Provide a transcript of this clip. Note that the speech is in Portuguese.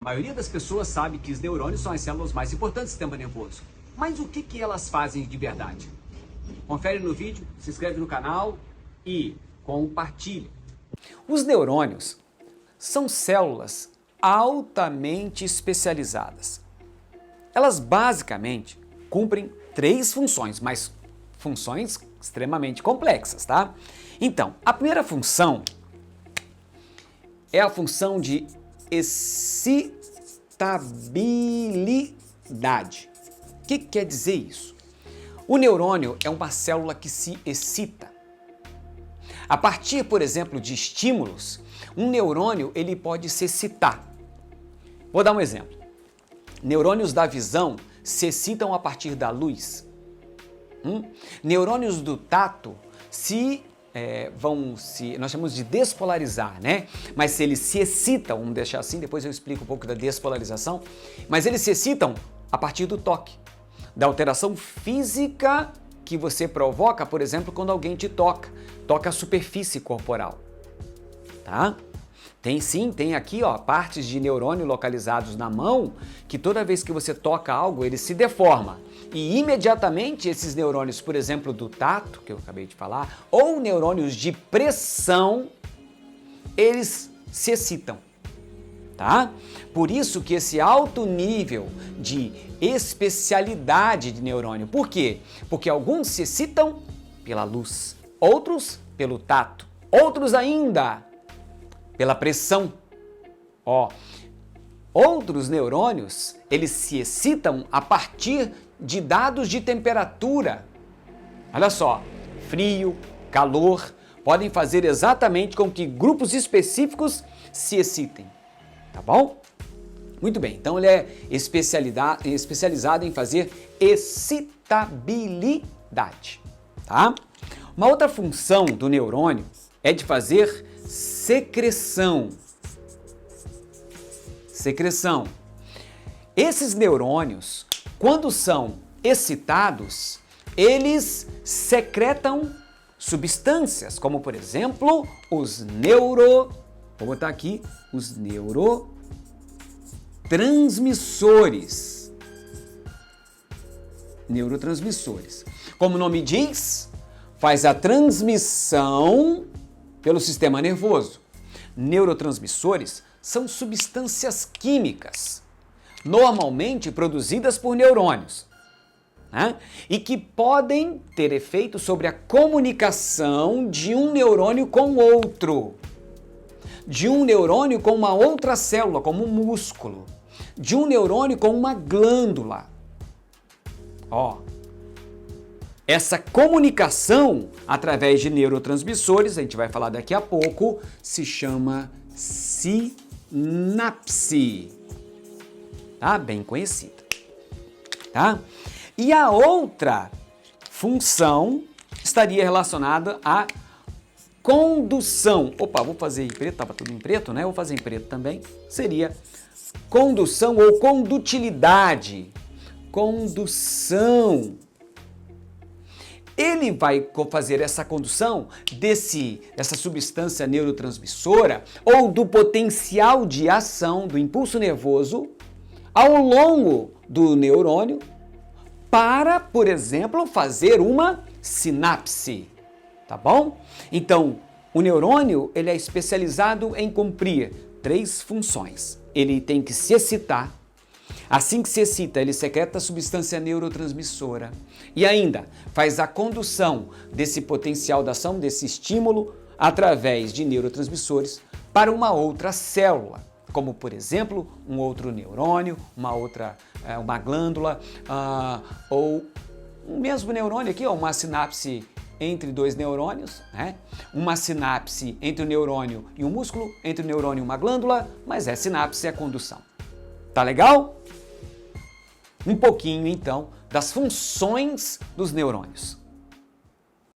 A maioria das pessoas sabe que os neurônios são as células mais importantes do sistema nervoso. Mas o que elas fazem de verdade? Confere no vídeo, se inscreve no canal e compartilha. Os neurônios são células altamente especializadas. Elas basicamente cumprem 3 funções, mas funções extremamente complexas, tá? Então, a primeira função é a função de excitabilidade. O que quer dizer isso? O neurônio é uma célula que se excita. A partir, por exemplo, de estímulos, um neurônio ele pode se excitar. Vou dar um exemplo. Neurônios da visão se excitam a partir da luz. Neurônios do tato nós chamamos de despolarizar, né? Mas se eles se excitam, vamos deixar assim, depois eu explico um pouco da despolarização, mas eles se excitam a partir do toque, da alteração física que você provoca, por exemplo, quando alguém te toca a superfície corporal, tá? Tem aqui, ó, partes de neurônio localizados na mão, que toda vez que você toca algo, ele se deforma. E imediatamente esses neurônios, por exemplo, do tato, que eu acabei de falar, ou neurônios de pressão, eles se excitam, tá? Por isso que esse alto nível de especialidade de neurônio. Por quê? Porque alguns se excitam pela luz, outros pelo tato, outros ainda pela pressão. Outros neurônios, eles se excitam a partir de dados de temperatura. Olha só, frio, calor, podem fazer exatamente com que grupos específicos se excitem, tá bom? Muito bem, então ele é especializado em fazer excitabilidade, tá? Uma outra função do neurônio é de fazer secreção. Esses neurônios, quando são excitados, eles secretam substâncias, como por exemplo, os neurotransmissores. Como o nome diz, faz a transmissão pelo sistema nervoso. Neurotransmissores são substâncias químicas, normalmente produzidas por neurônios, né? E que podem ter efeito sobre a comunicação de um neurônio com outro, de um neurônio com uma outra célula, como um músculo, de um neurônio com uma glândula. Essa comunicação através de neurotransmissores, a gente vai falar daqui a pouco, se chama sinapse. Tá? Bem conhecida. Tá? E a outra função estaria relacionada à condução. Vou fazer em preto, estava tudo em preto, né? Vou fazer em preto também. Seria condução ou condutilidade. Condução. Ele vai fazer essa condução dessa substância neurotransmissora ou do potencial de ação do impulso nervoso ao longo do neurônio para, por exemplo, fazer uma sinapse, tá bom? Então, o neurônio ele é especializado em cumprir 3 funções. Ele tem que se excitar. Assim que se excita, ele secreta a substância neurotransmissora e ainda faz a condução desse potencial de ação, desse estímulo, através de neurotransmissores para uma outra célula, como por exemplo, um outro neurônio, uma glândula, ou um mesmo neurônio aqui, uma sinapse entre 2 neurônios, né? Uma sinapse entre o neurônio e um músculo, entre o neurônio e uma glândula, mas sinapse é a condução. Tá legal? Um pouquinho, então, das funções dos neurônios.